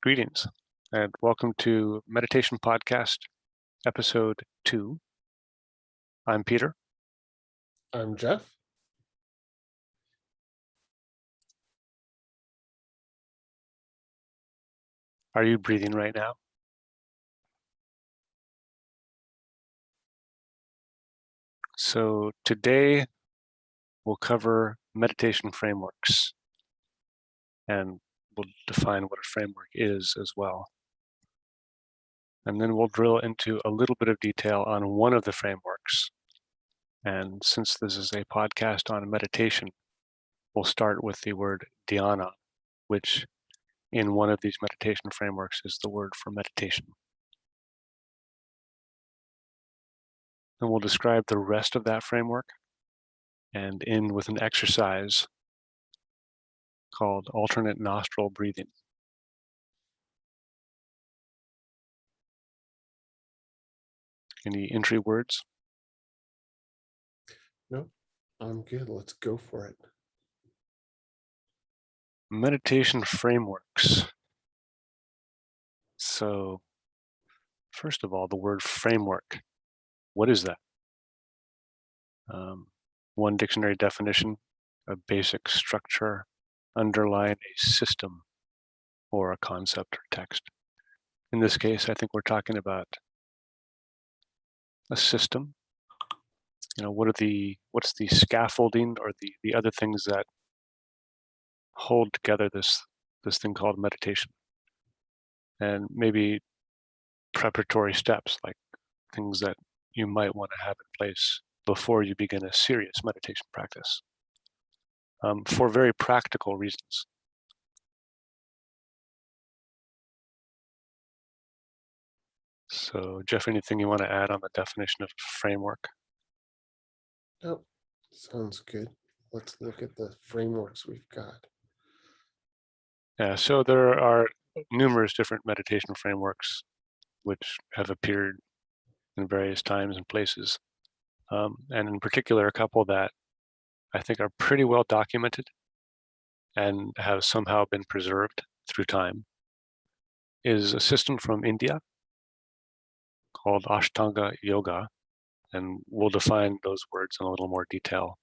Greetings and welcome to Meditation.Podcast, episode 2. I'm Peter. I'm Jeff. Are you breathing right now? So today we'll cover meditation frameworks and we'll define what a framework is as well. And then we'll drill into a little bit of detail on one of the frameworks. And since this is a podcast on meditation, we'll start with the word Dhyana, which in one of these meditation frameworks is the word for meditation. And we'll describe the rest of that framework and end with an exercise called alternate nostril breathing. Any entry words? No, I'm good. Let's go for it. Meditation frameworks. So, first of all, the word framework. What is that? One dictionary definition: a basic structure underlying a system or a concept or text. In this case, I think we're talking about a system. What's the scaffolding or the other things that hold together this thing called meditation? And maybe preparatory steps, like things that you might want to have in place before you begin a serious meditation practice, for very practical reasons. So, Jeff, anything you want to add on the definition of framework? Oh, sounds good. Let's look at the frameworks we've got. Yeah, so there are numerous different meditation frameworks which have appeared in various times and places. And in particular, a couple that I think are pretty well documented and have somehow been preserved through time is a system from India called Ashtanga Yoga. And we'll define those words in a little more detail.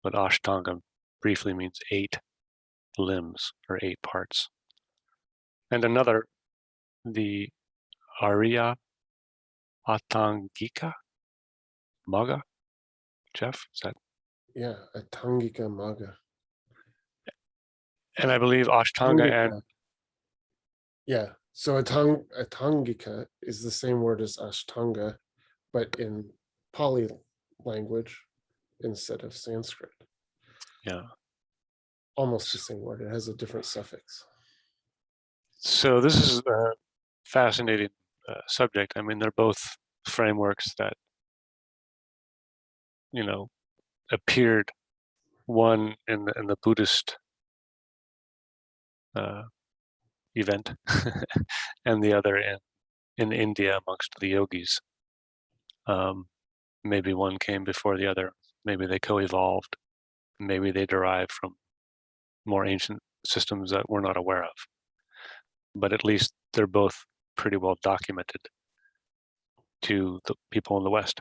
But Ashtanga briefly means 8 limbs or 8 parts. And another, the Ariya Atthangika Magga. Jeff, is that? Yeah, Atthangika Magga. And I believe Ashtanga and... Yeah, so Atthangika is the same word as Ashtanga, but in Pali language instead of Sanskrit. Yeah. Almost the same word. It has a different suffix. So this is a fascinating subject. I mean, they're both frameworks that, appeared, one in the Buddhist event and the other in India amongst the yogis. Maybe one came before the other. Maybe they co-evolved. Maybe they derived from more ancient systems that we're not aware of. But at least they're both pretty well documented to the people in the West.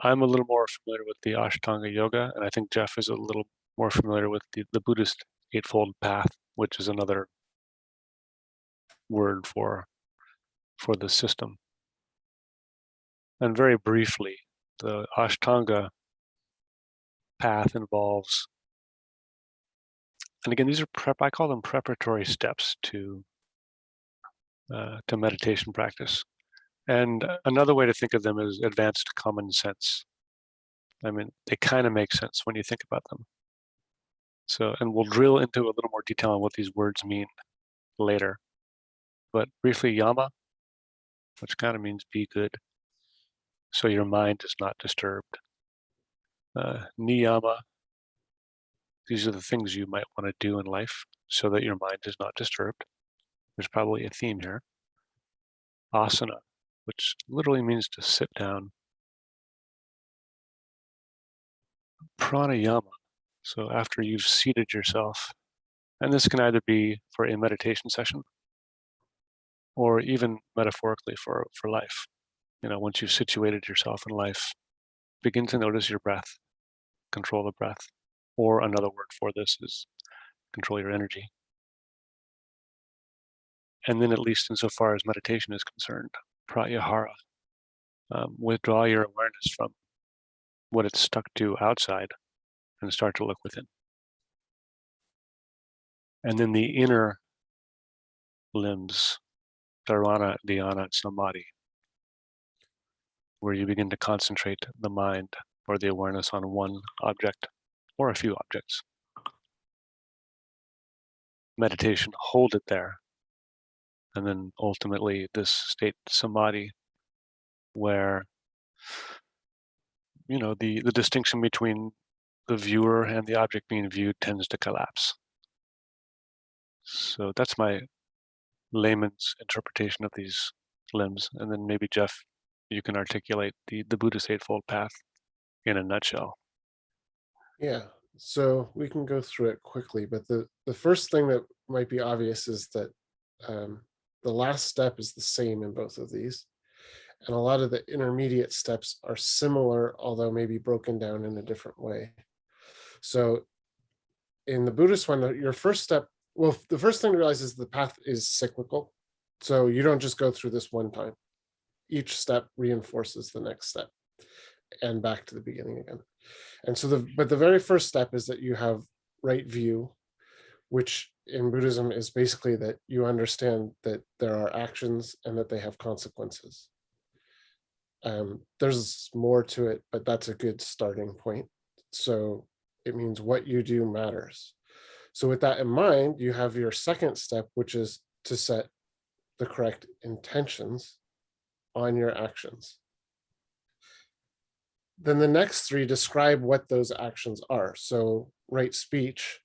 I'm a little more familiar with the Ashtanga Yoga, and I think Jeff is a little more familiar with the Buddhist Eightfold Path, which is another word for the system. And very briefly, the Ashtanga path involves, and again, these are I call them preparatory steps to meditation practice. And another way to think of them is advanced common sense. I mean, they kind of make sense when you think about them. So, and we'll drill into a little more detail on what these words mean later. But briefly, yama, which kind of means be good, so your mind is not disturbed. Niyama, these are the things you might want to do in life so that your mind is not disturbed. There's probably a theme here. Asana, which literally means to sit down. Pranayama, so after you've seated yourself And this can either be for a meditation session or even metaphorically for life. Once you've situated yourself in life, begin to notice your breath, control the breath. Or another word for this is control your energy. And then, at least insofar as meditation is concerned, pratyahara, withdraw your awareness from what it's stuck to outside and start to look within. And then the inner limbs, dharana, dhyana, samadhi, where you begin to concentrate the mind or the awareness on one object or a few objects. Meditation, hold it there. And then ultimately this state, samadhi, where the distinction between the viewer and the object being viewed tends to collapse. So that's my layman's interpretation of these limbs. And then maybe, Jeff, you can articulate the Buddhist Eightfold Path in a nutshell. Yeah, so we can go through it quickly, but the first thing that might be obvious is that the last step is the same in both of these. And a lot of the intermediate steps are similar, although maybe broken down in a different way. So in the Buddhist one, your first step, well, the first thing to realize is the path is cyclical. So you don't just go through this one time. Each step reinforces the next step and back to the beginning again. And so but the very first step is that you have right view, which in Buddhism is basically that you understand that there are actions and that they have consequences. There's more to it, but that's a good starting point. So it means what you do matters. So with that in mind, you have your second step, which is to set the correct intentions on your actions. Then the next three describe what those actions are. So right speech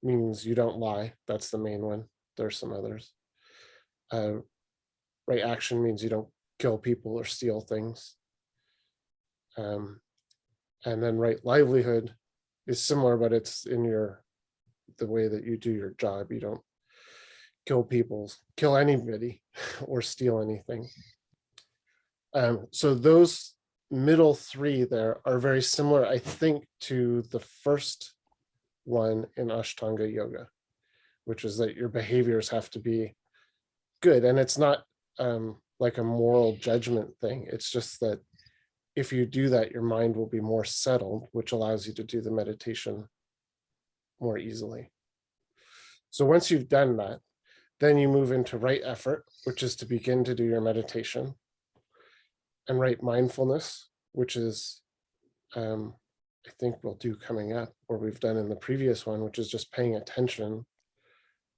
means you don't lie. That's the main one. There's some others. Right action means you don't kill people or steal things. And then right livelihood is similar, but it's in the way that you do your job. You don't kill anybody or steal anything. So those middle three there are very similar, I think, to the first one in Ashtanga Yoga, which is that your behaviors have to be good. And it's not like a moral judgment thing. It's just that if you do that, your mind will be more settled, which allows you to do the meditation more easily. So once you've done that, then you move into right effort, which is to begin to do your meditation, and right mindfulness, which is, I think we'll do coming up, or we've done in the previous one, which is just paying attention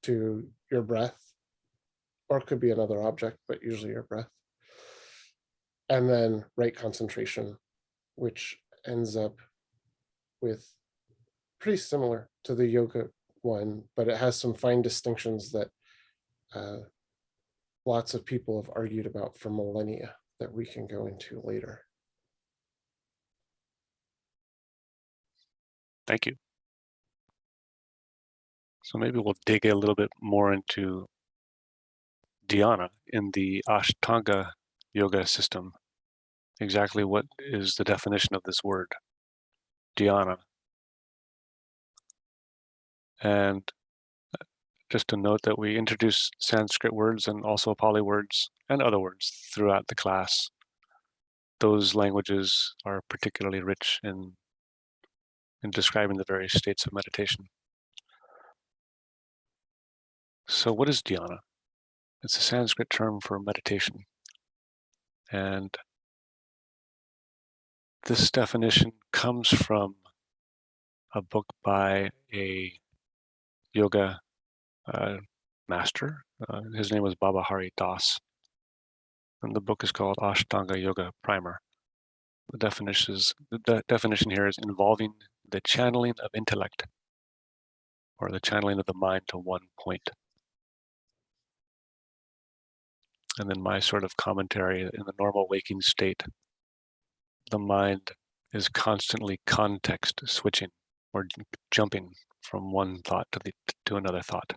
to your breath, or it could be another object, but usually your breath. And then right concentration, which ends up with pretty similar to the yoga one, but it has some fine distinctions that lots of people have argued about for millennia that we can go into later. Thank you. So maybe we'll dig a little bit more into Dhyana in the Ashtanga Yoga system. Exactly what is the definition of this word, Dhyana? And just to note that we introduce Sanskrit words and also Pali words and other words throughout the class. Those languages are particularly rich in describing the various states of meditation. So what is Dhyana? It's a Sanskrit term for meditation. And this definition comes from a book by a yoga master. His name was Baba Hari Das. And the book is called Ashtanga Yoga Primer. The definition here is involving the channeling of intellect, or the channeling of the mind to one point. And then my sort of commentary: in the normal waking state, the mind is constantly context switching or jumping from one thought to another thought,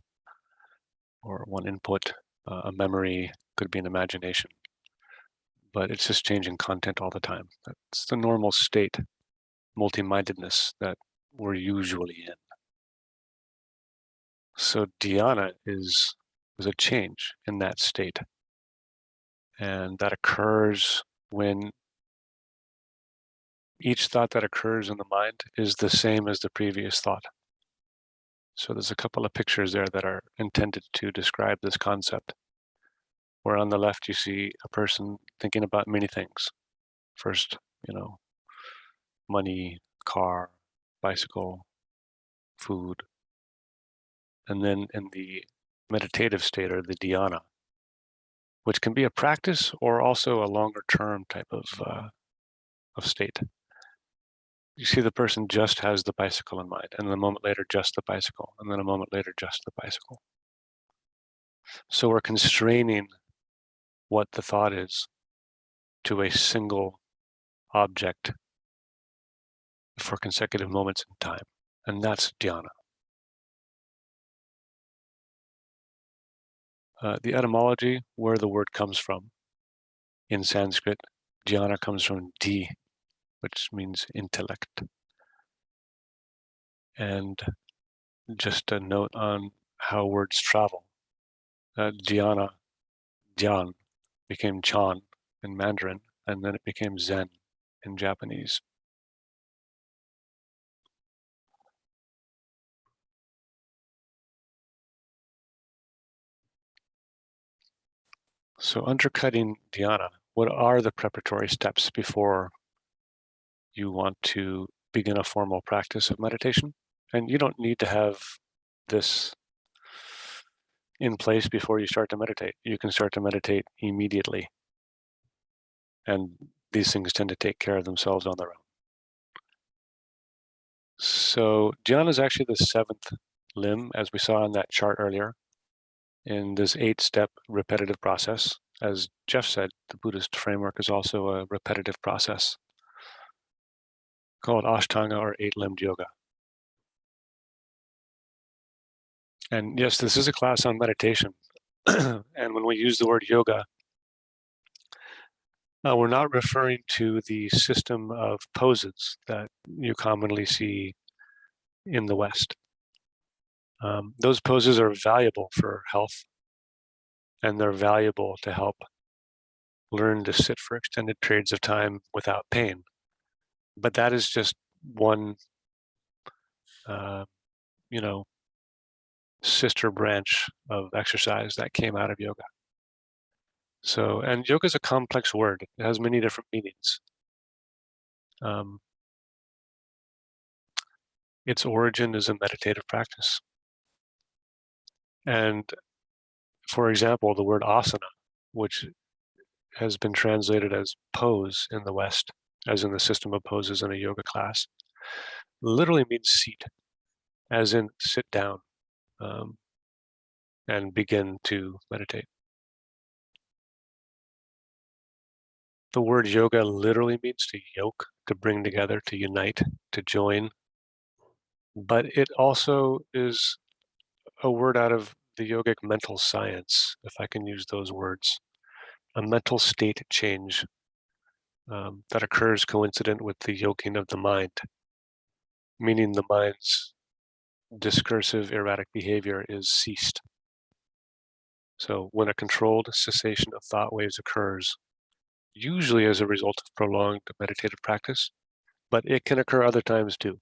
or one input, a memory, could be an imagination, but it's just changing content all the time. That's the normal state, multi-mindedness that we're usually in. So dhyana is a change in that state, and that occurs when each thought that occurs in the mind is the same as the previous thought. So there's a couple of pictures there that are intended to describe this concept, where on the left you see a person thinking about many things. First, money, car, bicycle, food. And then in the meditative state, or the dhyana, which can be a practice or also a longer term type of state. You see the person just has the bicycle in mind, and then a moment later, just the bicycle, and then a moment later, just the bicycle. So we're constraining what the thought is to a single object for consecutive moments in time, and that's dhyana. The etymology, where the word comes from, in Sanskrit, dhyana comes from di, which means intellect. And just a note on how words travel. Dhyana, dhyan, became chan in Mandarin, and then it became Zen in Japanese. So undercutting dhyana, what are the preparatory steps before you want to begin a formal practice of meditation? And you don't need to have this in place before you start to meditate. You can start to meditate immediately. And these things tend to take care of themselves on their own. So dhyana is actually the seventh limb, as we saw on that chart earlier, in this 8-step repetitive process. As Jeff said, the Buddhist framework is also a repetitive process called Ashtanga, or 8-limbed yoga. And yes, this is a class on meditation. And when we use the word yoga, we're not referring to the system of poses that you commonly see in the West. Those poses are valuable for health, and they're valuable to help learn to sit for extended periods of time without pain. But that is just one, sister branch of exercise that came out of yoga. So, and yoga is a complex word. It has many different meanings. Its origin is a meditative practice. And for example, the word asana, which has been translated as pose in the West, as in the system of poses in a yoga class, literally means seat, as in sit down and begin to meditate. The word yoga literally means to yoke, to bring together, to unite, to join. But it also is a word out of the yogic mental science, if I can use those words, a mental state change that occurs coincident with the yoking of the mind, meaning the mind's discursive, erratic behavior is ceased. So when a controlled cessation of thought waves occurs, usually as a result of prolonged meditative practice, but it can occur other times too.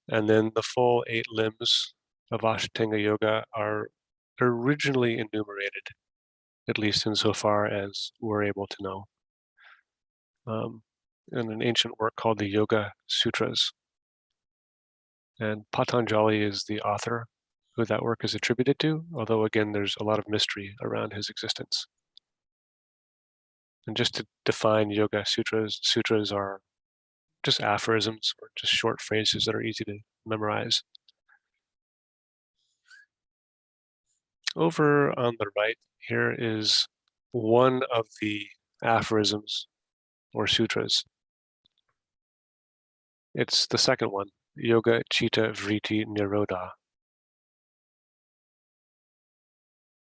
And then the full 8 limbs of Ashtanga Yoga are originally enumerated, at least insofar as we're able to know, in an ancient work called the Yoga Sutras. And Patanjali is the author who that work is attributed to, although again, there's a lot of mystery around his existence. And just to define Yoga Sutras, sutras are just aphorisms or just short phrases that are easy to memorize. Over on the right here is one of the aphorisms or sutras. It's the second one, Yoga Chitta Vritti Nirodha,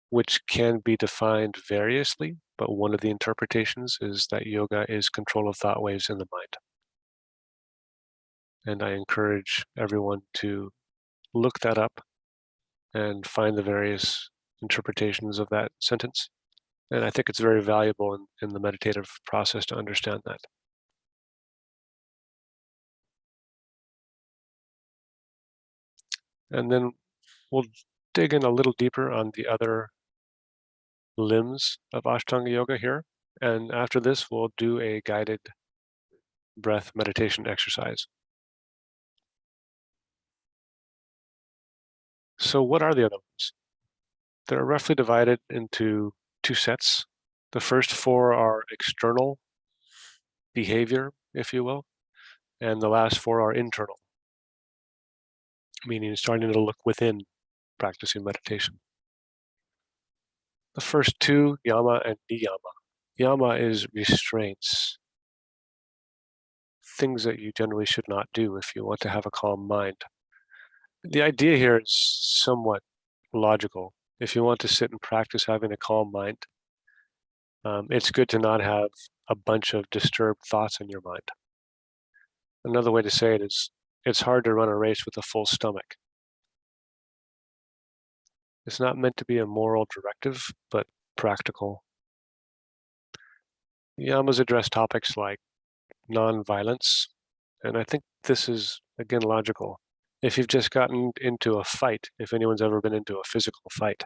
which can be defined variously, but one of the interpretations is that yoga is control of thought waves in the mind. And I encourage everyone to look that up and find the various interpretations of that sentence. And I think it's very valuable in the meditative process to understand that. And then we'll dig in a little deeper on the other limbs of Ashtanga Yoga here. And after this, we'll do a guided breath meditation exercise. So what are the other ones? They're roughly divided into two sets. The first four are external behavior, if you will, and the last four are internal, meaning starting to look within practicing meditation. The first two, yama and niyama. Yama is restraints, things that you generally should not do if you want to have a calm mind. The idea here is somewhat logical. If you want to sit and practice having a calm mind, it's good to not have a bunch of disturbed thoughts in your mind. Another way to say it is, it's hard to run a race with a full stomach. It's not meant to be a moral directive, but practical. Yamas address topics like non-violence, and I think this is, again, logical. If you've just gotten into a fight, if anyone's ever been into a physical fight,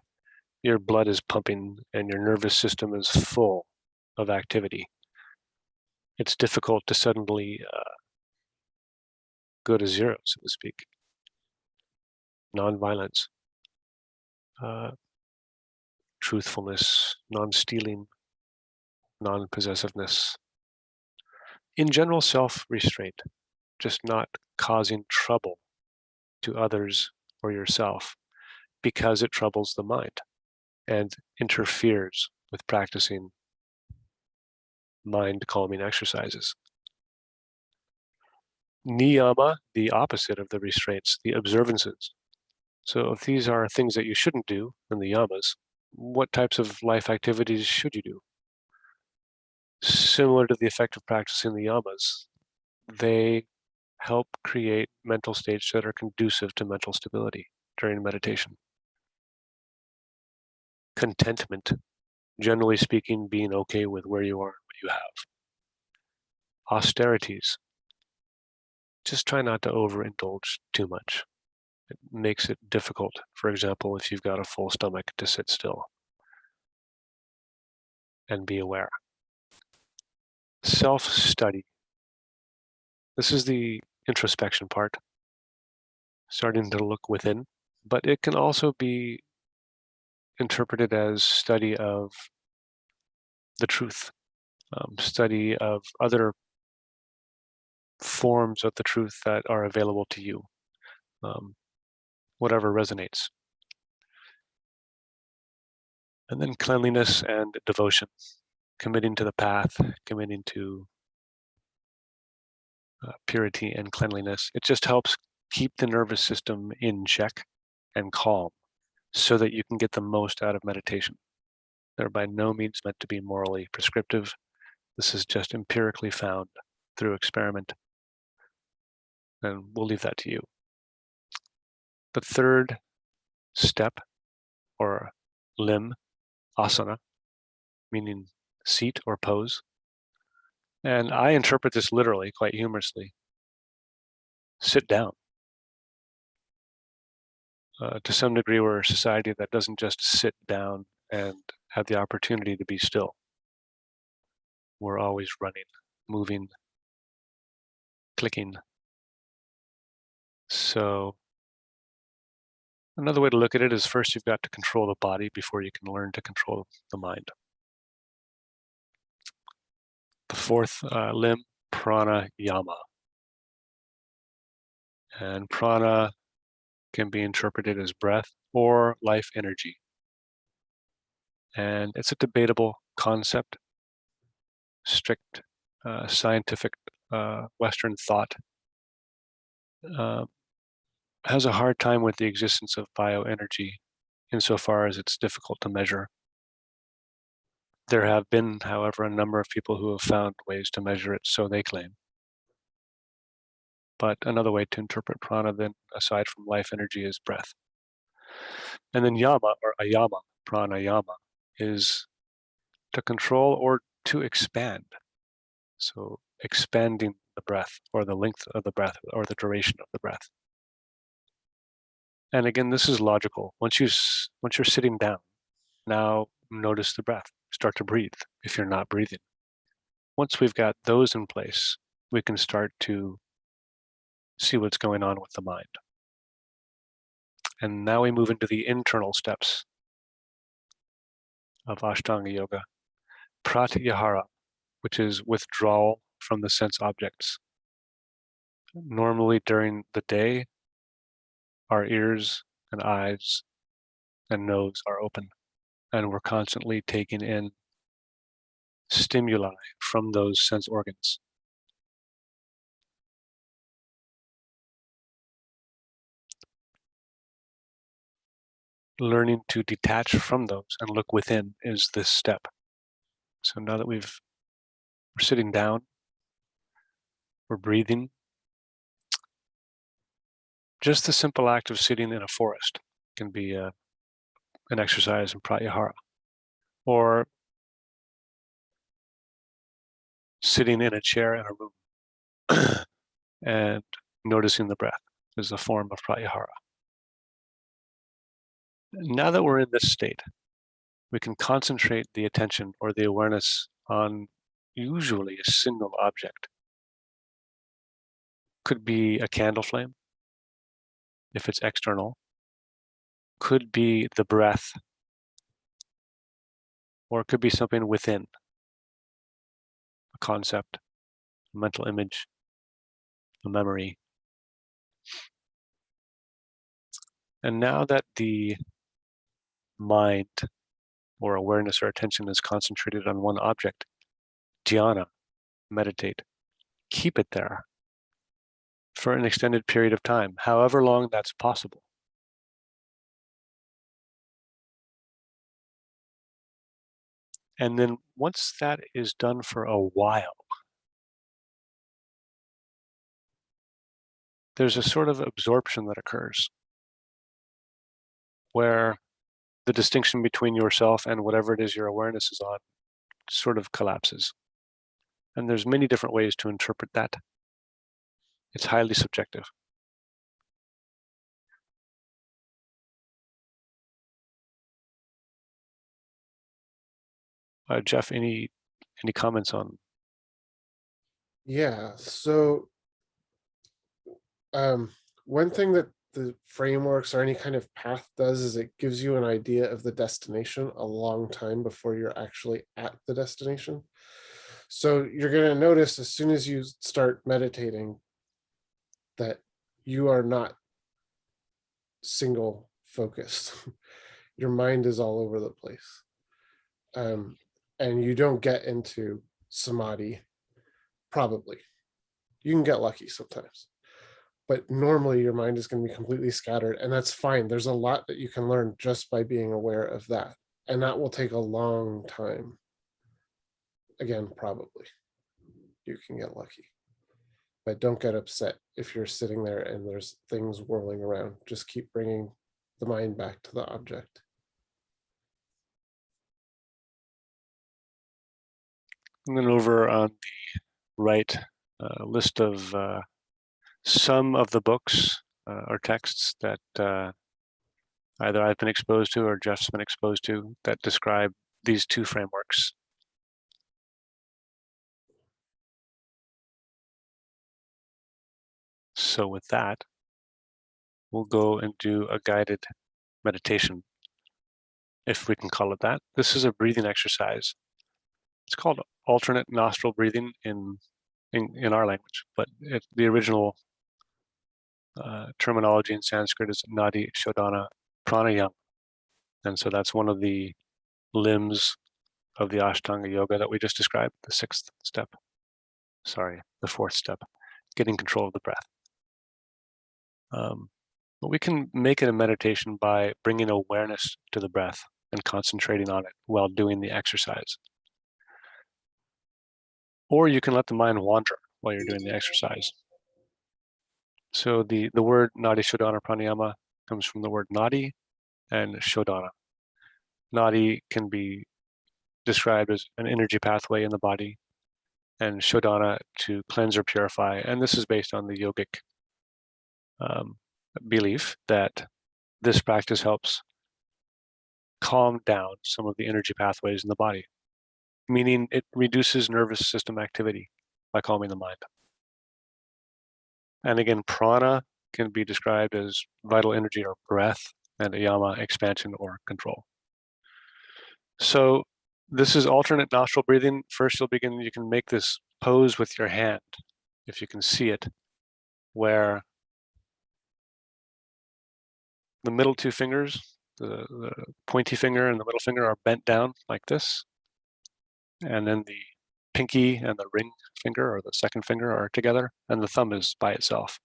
your blood is pumping and your nervous system is full of activity. It's difficult to suddenly go to zero, so to speak. Non-violence, truthfulness, non-stealing, non-possessiveness. In general, self-restraint, just not causing trouble to others or yourself because it troubles the mind and interferes with practicing mind calming exercises. Niyama, the opposite of the restraints, the observances. So if these are things that you shouldn't do in the yamas, what types of life activities should you do? Similar to the effect of practicing the yamas, they help create mental states that are conducive to mental stability during meditation. Contentment, generally speaking, being okay with where you are and what you have. Austerities, just try not to overindulge too much. It makes it difficult, for example, if you've got a full stomach, to sit still and be aware. Self-study. This is the introspection part, starting to look within, but it can also be interpreted as study of the truth, study of other forms of the truth that are available to you, whatever resonates. And then cleanliness and devotion, committing to the path, committing to purity and cleanliness. It just helps keep the nervous system in check and calm so that you can get the most out of meditation. They're by no means meant to be morally prescriptive. This is just empirically found through experiment. And we'll leave that to you. The third step or limb, asana, meaning seat or pose. And I interpret this literally, quite humorously. Sit down. To some degree, we're a society that doesn't just sit down and have the opportunity to be still. We're always running, moving, clicking. So another way to look at it is first you've got to control the body before you can learn to control the mind. The fourth limb, pranayama. And prana can be interpreted as breath or life energy. And it's a debatable concept. Strict scientific Western thought has a hard time with the existence of bioenergy insofar as it's difficult to measure. There have been, however, a number of people who have found ways to measure it, so they claim. But another way to interpret prana, then, aside from life energy, is breath. And then yama, or ayama, pranayama, is to control or to expand. So expanding the breath, or the length of the breath, or the duration of the breath. And again, this is logical. Once you're sitting down, now notice the breath. Start to breathe if you're not breathing. Once we've got those in place, we can start to see what's going on with the mind. And now we move into the internal steps of Ashtanga Yoga. Pratyahara, which is withdrawal from the sense objects. Normally during the day, our ears and eyes and nose are open, and we're constantly taking in stimuli from those sense organs. Learning to detach from those and look within is this step. So now that we're sitting down, we're breathing. Just the simple act of sitting in a forest can be an exercise in pratyahara, or sitting in a chair in a room and noticing the breath is a form of pratyahara. Now that we're in this state, we can concentrate the attention or the awareness on usually a single object. Could be a candle flame, if it's external. Could be the breath, or it could be something within, a concept, a mental image, a memory. And now that the mind or awareness or attention is concentrated on one object, dhyana, meditate, keep it there for an extended period of time, however long that's possible. And then once that is done for a while, there's a sort of absorption that occurs where the distinction between yourself and whatever it is your awareness is on sort of collapses. And there's many different ways to interpret that. It's highly subjective. Jeff, any comments on? Yeah. So one thing that the frameworks or any kind of path does is it gives you an idea of the destination a long time before you're actually at the destination. So you're going to notice as soon as you start meditating that you are not single focused. Your mind is all over the place. And you don't get into samadhi, probably. You can get lucky sometimes. But normally your mind is going to be completely scattered, and that's fine. There's a lot that you can learn just by being aware of that. And that will take a long time. Again, probably. You can get lucky. But don't get upset if you're sitting there and there's things whirling around. Just keep bringing the mind back to the object. And then over on the right, list of some of the books or texts that either I've been exposed to or Jeff's been exposed to that describe these two frameworks. So with that, we'll go and do a guided meditation, if we can call it that. This is a breathing exercise. It's called alternate nostril breathing in our language, but the original terminology in Sanskrit is nadishodhana pranayama. And so that's one of the limbs of the Ashtanga Yoga that we just described, the fourth step, getting control of the breath. But we can make it a meditation by bringing awareness to the breath and concentrating on it while doing the exercise. Or you can let the mind wander while you're doing the exercise. So the word nadishodhana pranayama comes from the word nadi and shodhana. Nadi can be described as an energy pathway in the body, and shodhana to cleanse or purify. And this is based on the yogic belief that this practice helps calm down some of the energy pathways in the body, meaning it reduces nervous system activity by calming the mind. And again, prana can be described as vital energy or breath, and yama, expansion or control. So this is alternate nostril breathing. First, you can make this pose with your hand, if you can see it, where the middle two fingers, the pointy finger and the middle finger, are bent down like this. And then the pinky and the ring finger, or the second finger, are together, and the thumb is by itself.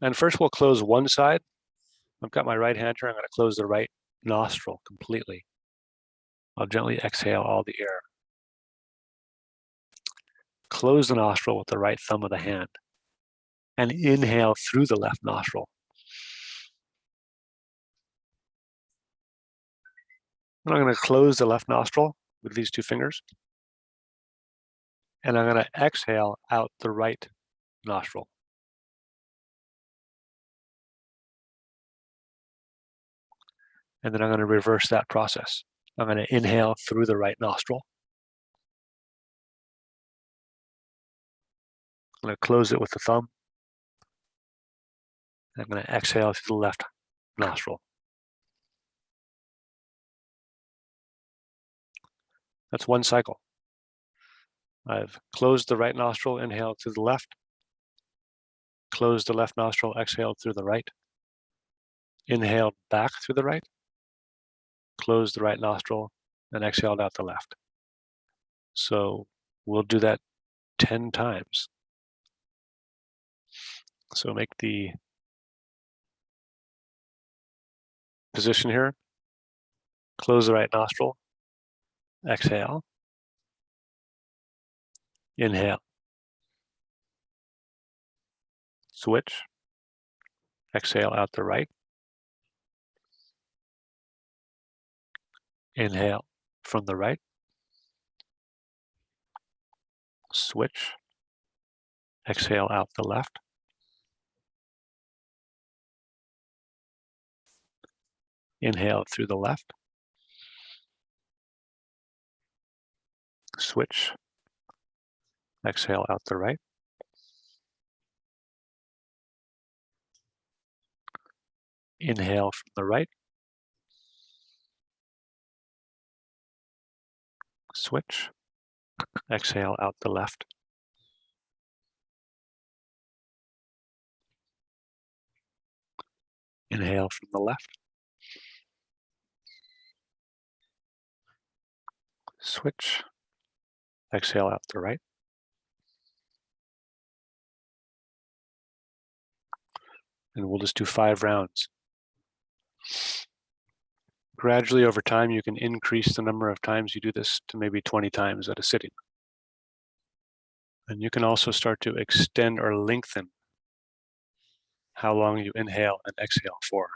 And first we'll close one side. I've got my right hand here. I'm going to close the right nostril completely. I'll gently exhale all the air. Close the nostril with the right thumb of the hand and inhale through the left nostril. And I'm going to close the left nostril with these two fingers. And I'm going to exhale out the right nostril. And then I'm going to reverse that process. I'm going to inhale through the right nostril. I'm going to close it with the thumb. I'm going to exhale through the left nostril. That's one cycle. I've closed the right nostril, inhaled through the left. Closed the left nostril, exhaled through the right. Inhaled back through the right. Closed the right nostril and exhaled out the left. So we'll do that 10 times. So make the position here. Close the right nostril. Exhale. Inhale. Switch. Exhale out the right. Inhale from the right. Switch. Exhale out the left. Inhale through the left. Switch. Exhale out the right. Inhale from the right. Switch. Exhale out the left. Inhale from the left. Switch. Exhale out the right. And we'll just do 5 rounds. Gradually over time, you can increase the number of times you do this to maybe 20 times at a sitting. And you can also start to extend or lengthen how long you inhale and exhale for.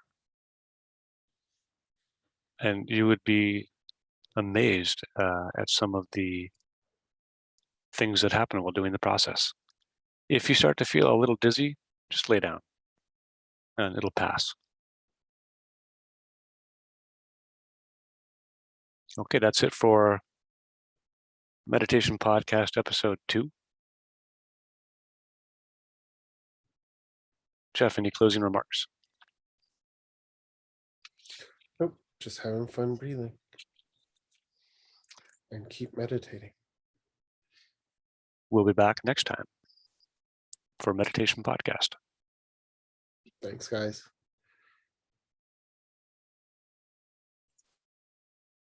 And you would be amazed at some of the things that happen while doing the process. If you start to feel a little dizzy, just lay down and it'll pass. Okay, that's it for Meditation Podcast episode 2. Jeff, any closing remarks? Nope, just having fun breathing and keep meditating. We'll be back next time for Meditation Podcast. Thanks, guys.